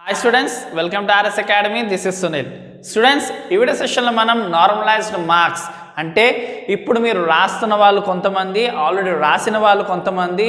Hi students, welcome to RS Academy. This is Sunil. Students, ఈ video సెషన్లో మనం normalised marks అంటే ఇప్పుడు మీరు రాస్తున్న వాళ్ళు కొంతమంది, ఆల్రెడీ రాసిన వాళ్ళు కొంతమంది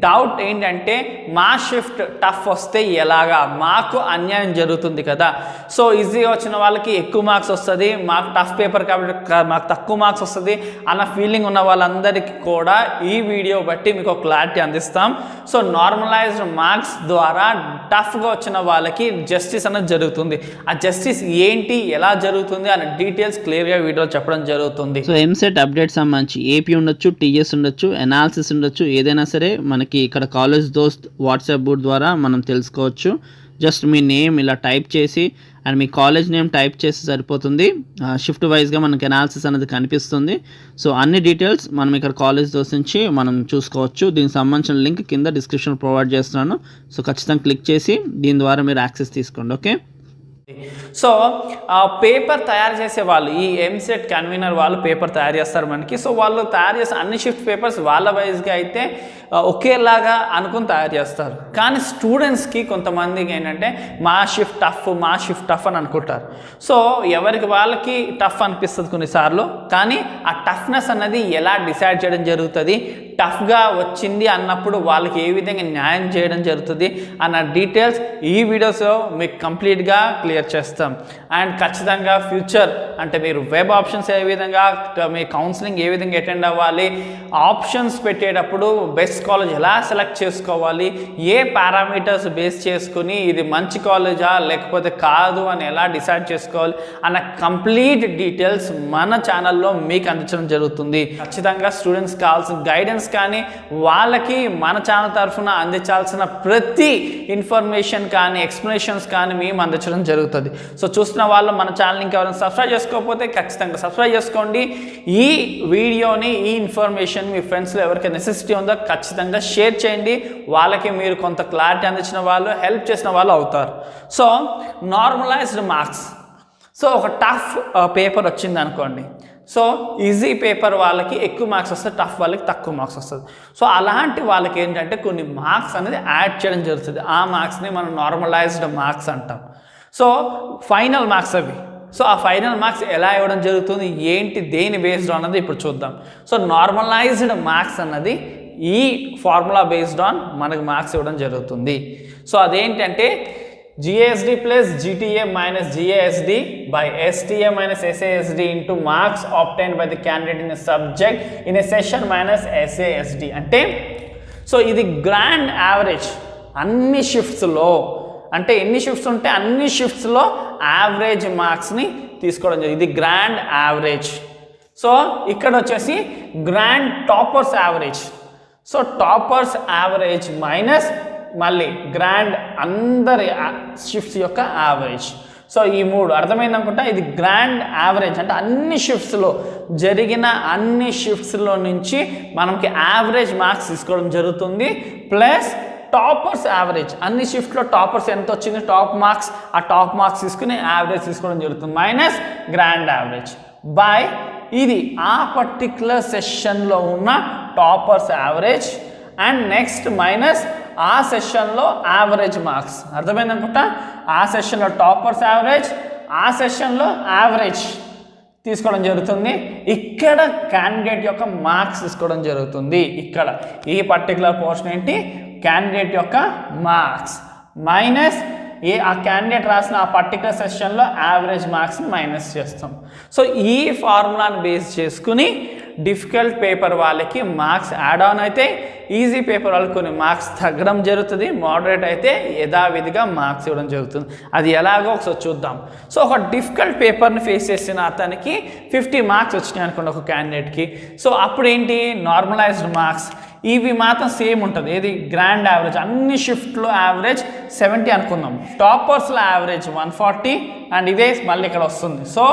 డౌట్ ఏంటంటే మా షిఫ్ట్ టఫ్ వస్తే ఎలాగా, మాకు అన్యాయం జరుగుతుంది కదా, సో ఈజీగా వచ్చిన వాళ్ళకి ఎక్కువ మార్క్స్ వస్తుంది, మాకు టఫ్ పేపర్ కాబట్టి మాకు తక్కువ మార్క్స్ వస్తుంది అన్న ఫీలింగ్ ఉన్న వాళ్ళందరికీ కూడా ఈ వీడియో బట్టి మీకు క్లారిటీ అందిస్తాం. సో నార్మలైజ్డ్ మార్క్స్ ద్వారా టఫ్గా వచ్చిన వాళ్ళకి జస్టిస్ అనేది జరుగుతుంది. ఆ జస్టిస్ ఏంటి, ఎలా జరుగుతుంది అనే డీటెయిల్స్ క్లియర్గా వీడియోలో చెప్పడం జరుగుతుంది. సో ఎంసెట్ అప్డేట్ సంబంధించి ఏపీ ఉండొచ్చు, టీఎస్ ఉండొచ్చు, ఎనాలిసిస్ ఉండొచ్చు, ఏదైనా సరే మనకి ఇక్కడ కాలేజ్ దోస్త్ వాట్సాప్ బోర్డ్ ద్వారా మనం తెలుసుకోవచ్చు. జస్ట్ మీ నేమ్ ఇలా టైప్ చేసి and me college name type చేసి సరిపోతుంది. షిఫ్ట్ వైజ్గా మనకి ఎనాలిసిస్ అనేది కనిపిస్తుంది. సో అన్ని డీటెయిల్స్ మనం ఇక్కడ కాలేజ్ దోస్త్ నుంచి మనం చూసుకోవచ్చు. దీనికి సంబంధించిన లింక్ కింద డిస్క్రిప్షన్ ప్రొవైడ్ చేస్తున్నాను. సో ఖచ్చితంగా క్లిక్ చేసి దీని ద్వారా మీరు యాక్సెస్ తీసుకోండి. ఓకే, సో పేపర్ తయారు చేసే వాళ్ళు, ఈ ఎంసెట్ కన్వీనర్ వాళ్ళు పేపర్ తయారు చేస్తారు మనకి. సో వాళ్ళు తయారు చేసే అన్ని షిఫ్ట్ పేపర్స్ వాళ్ళ వైజ్గా అయితే ఒకేలాగా అనుకుని తయారు చేస్తారు. కానీ స్టూడెంట్స్కి కొంతమందికి ఏంటంటే మా షిఫ్ట్ టఫ్ అని అనుకుంటారు. సో ఎవరికి వాళ్ళకి టఫ్ అనిపిస్తుంది కొన్నిసార్లు, కానీ ఆ టఫ్నెస్ అన్నది ఎలా డిసైడ్ చేయడం జరుగుతుంది, టఫ్గా వచ్చింది అన్నప్పుడు వాళ్ళకి ఏ విధంగా న్యాయం చేయడం జరుగుతుంది అన్న డీటెయిల్స్ ఈ వీడియోస్లో మీకు కంప్లీట్గా క్లియర్ చేస్తాం. అండ్ ఖచ్చితంగా ఫ్యూచర్ అంటే మీరు వెబ్ ఆప్షన్స్ ఏ విధంగా, మీ కౌన్సిలింగ్ ఏ విధంగా అటెండ్ అవ్వాలి, ఆప్షన్స్ పెట్టేటప్పుడు బెస్ట్ కాలేజ్ ఎలా సెలెక్ట్ చేసుకోవాలి, ఏ పారామీటర్స్ బేస్ చేసుకుని ఇది మంచి కాలేజా లేకపోతే కాదు అని ఎలా డిసైడ్ చేసుకోవాలి అన్న కంప్లీట్ డీటెయిల్స్ మన ఛానల్లో మీకు అందించడం జరుగుతుంది. ఖచ్చితంగా స్టూడెంట్స్ కావాల్సిన గైడెన్స్ కానీ వాళ్ళకి మన ఛానల్ తరఫున అందించాల్సిన ప్రతి ఇన్ఫర్మేషన్ కానీ ఎక్స్ప్లెనేషన్స్ కానీ మేము అందించడం జరుగుతుంది. సో చూస్తున్న వాళ్ళు మన ఛానల్ ఇంకెవరైనా సబ్స్క్రైబ్ చేసుకోకపోతే ఖచ్చితంగా సబ్స్క్రైబ్ చేసుకోండి. ఈ వీడియోని, ఈ ఇన్ఫర్మేషన్ మీ ఫ్రెండ్స్లో ఎవరికైనా నెసెసిటీ ఉందో ఖచ్చితంగా షేర్ చేయండి. వాళ్ళకి మీరు కొంత క్లారిటీ అందించిన వాళ్ళు, హెల్ప్ చేసిన వాళ్ళు అవుతారు. సో నార్మలైజ్డ్ మార్క్స్, సో ఒక టఫ్ పేపర్ వచ్చింది అనుకోండి, సో ఈజీ పేపర్ వాళ్ళకి ఎక్కువ మార్క్స్ వస్తుంది, టఫ్ వాళ్ళకి తక్కువ మార్క్స్ వస్తుంది. సో అలాంటి వాళ్ళకి ఏంటంటే కొన్ని మార్క్స్ అనేది యాడ్ చేయడం జరుగుతుంది. ఆ మార్క్స్ని మనం నార్మలైజ్డ్ మార్క్స్ అంటాం. సో ఫైనల్ మార్క్స్ అవి. సో ఆ ఫైనల్ మార్క్స్ ఎలా ఇవ్వడం జరుగుతుంది, ఏంటి, దేని బేస్డ్ అన్నది ఇప్పుడు చూద్దాం. సో నార్మలైజ్డ్ మార్క్స్ అన్నది ఈ ఫార్ములా బేస్డ్ ఆన్ మనకు మార్క్స్ ఇవ్వడం జరుగుతుంది. సో అదేంటంటే GASD plus GTA minus GASD by STA minus SASD into marks obtained by the candidate in a subject in a session minus SASD. అంటే so ఇది grand average అన్ని షిఫ్ట్స్లో, అంటే ఎన్ని shifts ఉంటే అన్ని షిఫ్ట్స్లో యావరేజ్ మార్క్స్ని తీసుకోవడం జరిగింది. ఇది గ్రాండ్ యావరేజ్. సో ఇక్కడ వచ్చేసి grand toppers average. So toppers average minus మళ్ళీ గ్రాండ్ అందరి షిఫ్ట్స్ యొక్క యావరేజ్. సో ఈ మూడు అర్థమైంది అనుకుంటా. ఇది గ్రాండ్ యావరేజ్ అంటే అన్ని షిఫ్ట్స్లో జరిగిన అన్ని షిఫ్ట్స్లో నుంచి మనకి యావరేజ్ మార్క్స్ తీసుకోవడం జరుగుతుంది. ప్లస్ టాపర్స్ యావరేజ్, అన్ని షిఫ్ట్లో టాపర్స్ ఎంత వచ్చింది, టాప్ మార్క్స్, ఆ టాప్ మార్క్స్ తీసుకుని యావరేజ్ తీసుకోవడం జరుగుతుంది. మైనస్ గ్రాండ్ యావరేజ్ బై ఇది ఆ పర్టిక్యులర్ సెషన్లో ఉన్న toppers average and next minus ఆ సెషన్లో యావరేజ్ మార్క్స్. అర్థమైంది అనుకుంటా. ఆ సెషన్లో టాపర్స్ యావరేజ్, ఆ సెషన్లో యావరేజ్ తీసుకోవడం జరుగుతుంది. ఇక్కడ క్యాండిడేట్ యొక్క మార్క్స్ తీసుకోవడం జరుగుతుంది. ఇక్కడ ఈ పర్టికులర్ పోర్షన్ ఏంటి, క్యాండిడేట్ యొక్క మార్క్స్ మైనస్ ఆ క్యాండిడేట్ రాసిన ఆ పర్టికులర్ సెషన్లో యావరేజ్ మార్క్స్ని మైనస్ చేస్తాం. సో ఈ ఫార్ములాని బేస్ చేసుకుని డిఫికల్ట్ పేపర్ వాళ్ళకి మార్క్స్ యాడ్ ఆన్ అయితే, ఈజీ పేపర్ వాళ్ళకి కొన్ని మార్క్స్ తగ్గడం జరుగుతుంది, మోడరేట్ అయితే యథావిధిగా మార్క్స్ ఇవ్వడం జరుగుతుంది. అది ఎలాగో ఒకసారి చూద్దాం. సో ఒక డిఫికల్ట్ పేపర్ని ఫేస్ చేసిన అతనికి 50 మార్క్స్ వచ్చినాయి అనుకోండి ఒక క్యాండిడేట్కి. సో అప్పుడు ఏంటి, నార్మలైజ్డ్ మార్క్స్ ఇవి మాత్రం సేమ్ ఉంటుంది. ఏది, గ్రాండ్ యావరేజ్ అన్ని షిఫ్ట్లో యావరేజ్ 70 అనుకుందాం, టాపర్స్లో యావరేజ్ 140 అండ్ ఇదే మళ్ళీ ఇక్కడ వస్తుంది. So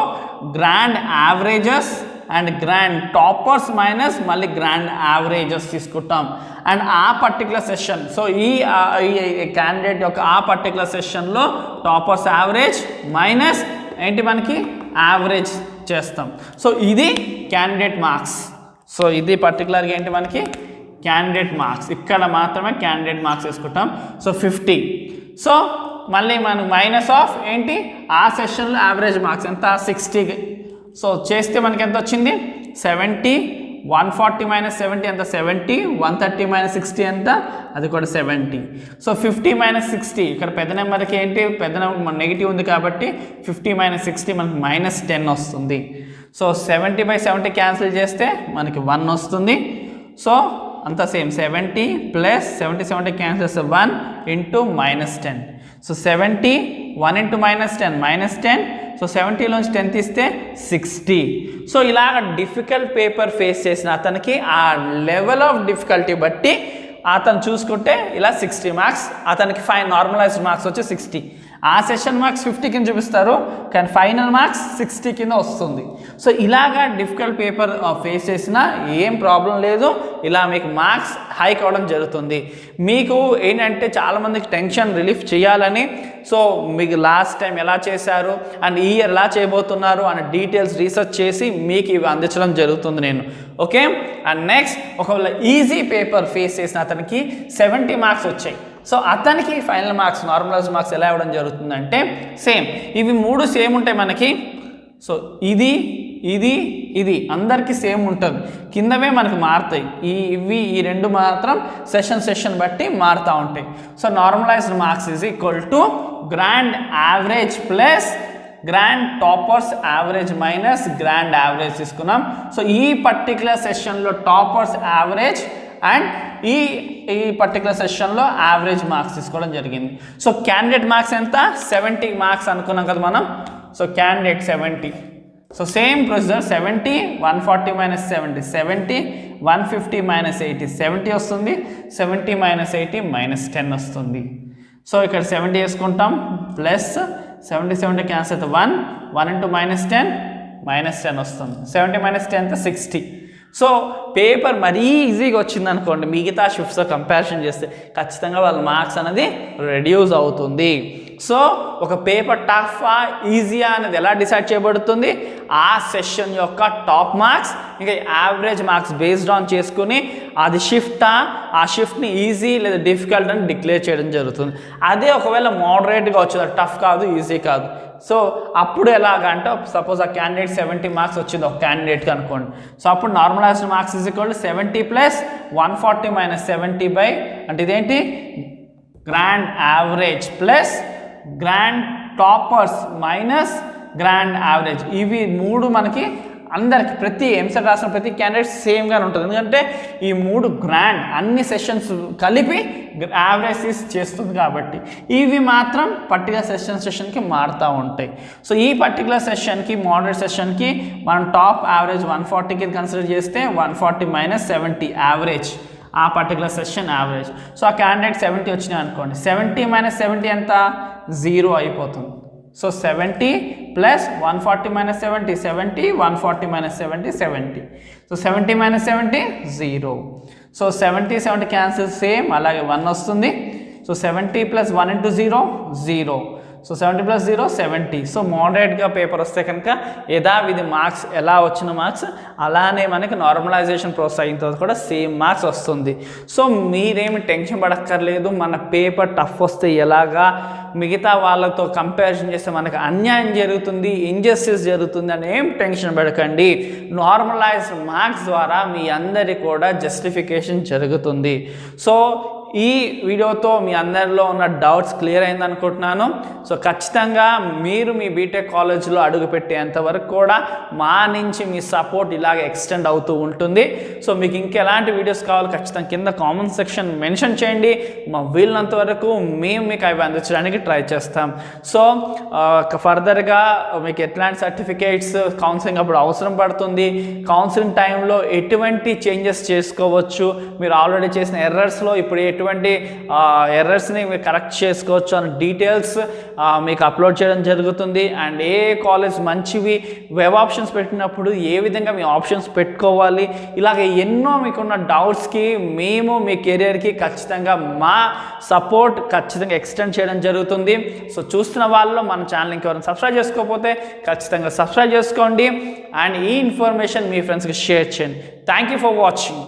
grand averages and grand toppers minus మళ్ళీ గ్రాండ్ యావరేజెస్ తీసుకుంటాం. అండ్ ఆ పర్టికులర్ సెషన్, సో ఈ క్యాండిడేట్ యొక్క ఆ పర్టికులర్ సెషన్లో టాపర్స్ యావరేజ్ మైనస్ ఏంటి మనకి యావరేజ్ చేస్తాం. సో ఇది క్యాండిడేట్ మార్క్స్. సో ఇది పర్టికులర్గా ఏంటి మనకి క్యాండిడేట్ మార్క్స్. ఇక్కడ మాత్రమే క్యాండిడేట్ మార్క్స్ వేసుకుంటాం. సో 50. సో మళ్ళీ మనకు మైనస్ ఆఫ్ ఏంటి ఆ సెషన్లో యావరేజ్ మార్క్స్ ఎంత 60. సో చేస్తే మనకి ఎంత వచ్చింది 70. 140 మైనస్ 70 ఎంత 70. 130 మైనస్ 60 ఎంత అది కూడా 70. సో 50 మైనస్ 60 ఇక్కడ పెద్ద నెంబర్కి ఏంటి పెద్ద నెంబర్ నెగిటివ్ ఉంది కాబట్టి 50 మైనస్ 60 మనకి మైనస్ 10 వస్తుంది. సో 70/70 క్యాన్సిల్ చేస్తే మనకి 1 వస్తుంది. సో అంతా సేమ్ 70 ప్లస్ 70 క్యాన్సిల్ చేస్తే 1 ఇంటూ -10. So 70 1 into -10 -10. సో 70లోంచి 10 తీస్తే 60. సో ఇలాగ డిఫికల్ట్ పేపర్ ఫేస్ చేసిన అతనికి ఆ లెవెల్ ఆఫ్ డిఫికల్టీ బట్టి అతను చూసుకుంటే ఇలా 60 మార్క్స్, అతనికి నార్మలైజ్డ్ మార్క్స్ వచ్చి 60. ఆ సెషన్ మార్క్స్ 50 కింద చూపిస్తారు కానీ ఫైనల్ మార్క్స్ 60 కింద వస్తుంది. సో ఇలాగా డిఫికల్ట్ పేపర్ ఫేస్ చేసినా ఏం ప్రాబ్లం లేదు, ఇలా మీకు మార్క్స్ హై కావడం జరుగుతుంది. మీకు ఏంటంటే చాలామందికి టెన్షన్ రిలీఫ్ చేయాలని సో మీకు లాస్ట్ టైం ఎలా చేశారు అండ్ ఈ ఇయర్ ఎలా చేయబోతున్నారు అనే డీటెయిల్స్ రీసెర్చ్ చేసి మీకు ఇవి అందించడం జరుగుతుంది నేను. ఓకే, అండ్ నెక్స్ట్ ఒకవేళ ఈజీ పేపర్ ఫేస్ చేసిన అతనికి 70 మార్క్స్ వచ్చాయి. సో అతనికి ఫైనల్ మార్క్స్ నార్మలైజ్డ్ మార్క్స్ ఎలా ఇవ్వడం జరుగుతుందంటే సేమ్ ఇవి 3 సేమ్ ఉంటాయి మనకి. సో ఇది ఇది ఇది అందరికీ సేమ్ ఉంటుంది, కిందవే మనకి మారుతాయి. ఇవి ఈ 2 మాత్రం సెషన్ బట్టి మారుతూ ఉంటాయి. So normalised marks is equal to grand average plus grand toppers average minus grand average తీసుకున్నాం. సో ఈ పర్టికులర్ సెషన్లో టాపర్స్ యావరేజ్ అండ్ ఈ పర్టికులర్ సెషన్లో యావరేజ్ మార్క్స్ తీసుకోవడం జరిగింది. సో క్యాండిడేట్ మార్క్స్ ఎంత 70 మార్క్స్ అనుకున్నాం కదా మనం. So candidate 70. So same procedure 70 140 minus 70 70 150 minus 80 70 వస్తుంది. 70 మైనస్ 80 మైనస్ 10 వస్తుంది. సో ఇక్కడ 70 వేసుకుంటాం ప్లస్ 70 క్యాన్సిల్ అయితే 1 ఇంటూ -10 వస్తుంది. 70 మైనస్ 10 ఎంత 60. సో పేపర్ మరీ ఈజీగా వచ్చింది అనుకోండి మిగతా షిఫ్ట్స్తో కంపారిజన్ చేస్తే ఖచ్చితంగా వాళ్ళ మార్క్స్ అనేది రెడ్యూస్ అవుతుంది. సో ఒక పేపర్ టఫా ఈజీయా అనేది ఎలా డిసైడ్ చేయబడుతుంది, ఆ సెషన్ యొక్క టాప్ మార్క్స్ ఇంకా యావరేజ్ మార్క్స్ బేస్డ్ ఆన్ చేసుకుని అది షిఫ్టా ఆ షిఫ్ట్ని ఈజీ లేదా డిఫికల్ట్ అని డిక్లేర్ చేయడం జరుగుతుంది. అదే ఒకవేళ మోడరేట్గా వచ్చింది టఫ్ కాదు ఈజీ కాదు. సో అప్పుడు ఎలాగంటే సపోజ్ ఆ క్యాండిడేట్ 70 మార్క్స్ వచ్చింది ఒక క్యాండిడేట్కి అనుకోండి. సో అప్పుడు normalised marks is equal to 70 plus 140 minus 70 by అంటే ఇదేంటి grand average plus grand toppers minus grand average. ఇవి 3 మనకి అందరికి ప్రతి ఎంసెట్ రాసిన ప్రతి క్యాండిడేట్ సేమ్గానే ఉంటుంది, ఎందుకంటే ఈ 3 గ్రాండ్ అన్ని సెషన్స్ కలిపి యావరేజ్ చేస్తుంది కాబట్టి. ఇవి మాత్రం పర్టికులర్ సెషన్కి మారుతూ ఉంటాయి. సో ఈ పర్టికులర్ సెషన్కి మోడరేట్ సెషన్కి మనం టాప్ యావరేజ్ 140కి కన్సిడర్ చేస్తే 140 మైనస్ 70 యావరేజ్ ఆ పర్టికులర్ సెషన్ యావరేజ్. సో ఆ క్యాండిడేట్ 70 వచ్చినాయి అనుకోండి, 70 మైనస్ 70 ఎంత 0 అయిపోతుంది. So 70 plus 140 minus 70 70 140 minus 70 70. So 70 minus 70 0. So 70 cancel same అలాగే 1 వస్తుంది. So 70 plus 1 into 0 0. So 70 plus 0 70. So మోడరేట్గా పేపర్ వస్తే కనుక యథావిధి మార్క్స్ ఎలా వచ్చిన మార్క్స్ అలానే మనకి నార్మలైజేషన్ ప్రాసెస్ అయిన తర్వాత కూడా సేమ్ మార్క్స్ వస్తుంది. సో మీరేమి టెన్షన్ పడక్కర్లేదు, మన పేపర్ టఫ్ వస్తే ఎలాగా మిగతా వాళ్ళతో కంపారిజన్ చేస్తే మనకు అన్యాయం జరుగుతుంది ఇంజస్టిస్ జరుగుతుంది అని ఏం టెన్షన్ పడకండి. నార్మలైజ్డ్ మార్క్స్ ద్వారా మీ అందరికీ కూడా జస్టిఫికేషన్ జరుగుతుంది. సో ఈ వీడియోతో మీ అందరిలో ఉన్న డౌట్స్ క్లియర్ అయింది అనుకుంటున్నాను. సో ఖచ్చితంగా మీరు మీ బీటెక్ కాలేజ్లో అడుగుపెట్టేంత వరకు కూడా మా నుంచి మీ సపోర్ట్ ఇలాగ ఎక్స్టెండ్ అవుతూ ఉంటుంది. సో మీకు ఇంకెలాంటి వీడియోస్ కావాలో ఖచ్చితంగా కింద కామెంట్ సెక్షన్ మెన్షన్ చేయండి. మా వీళ్ళంత వరకు మేము మీకు అవి అందించడానికి ట్రై చేస్తాం. సో ఫర్దర్గా మీకు ఎట్లాంటి సర్టిఫికేట్స్ కౌన్సిలింగ్ అప్పుడు అవసరం పడుతుంది, కౌన్సిలింగ్ టైంలో ఎటువంటి చేంజెస్ చేసుకోవచ్చు, మీరు ఆల్రెడీ చేసిన ఎర్రర్స్లో ఇప్పుడు ఎటువంటి ఎర్రర్స్ని మీరు కరెక్ట్ చేసుకోవచ్చు అనే డీటెయిల్స్ మీకు అప్లోడ్ చేయడం జరుగుతుంది. అండ్ ఏ కాలేజ్ మంచివి వెబ్ ఆప్షన్స్ పెట్టినప్పుడు ఏ విధంగా మీ ఆప్షన్స్ పెట్టుకోవాలి, ఇలాగ ఎన్నో మీకున్న డౌట్స్కి మేము మీ కెరియర్కి ఖచ్చితంగా మా సపోర్ట్ ఖచ్చితంగా ఎక్స్టెండ్ చేయడం జరుగుతుంది. సో చూస్తున్న వాళ్ళు మన ఛానల్ ఇంకెవరైనా సబ్స్క్రైబ్ చేసుకోకపోతే ఖచ్చితంగా సబ్స్క్రైబ్ చేసుకోండి అండ్ ఈ ఇన్ఫర్మేషన్ మీ ఫ్రెండ్స్కి షేర్ చేయండి. Thank you for watching.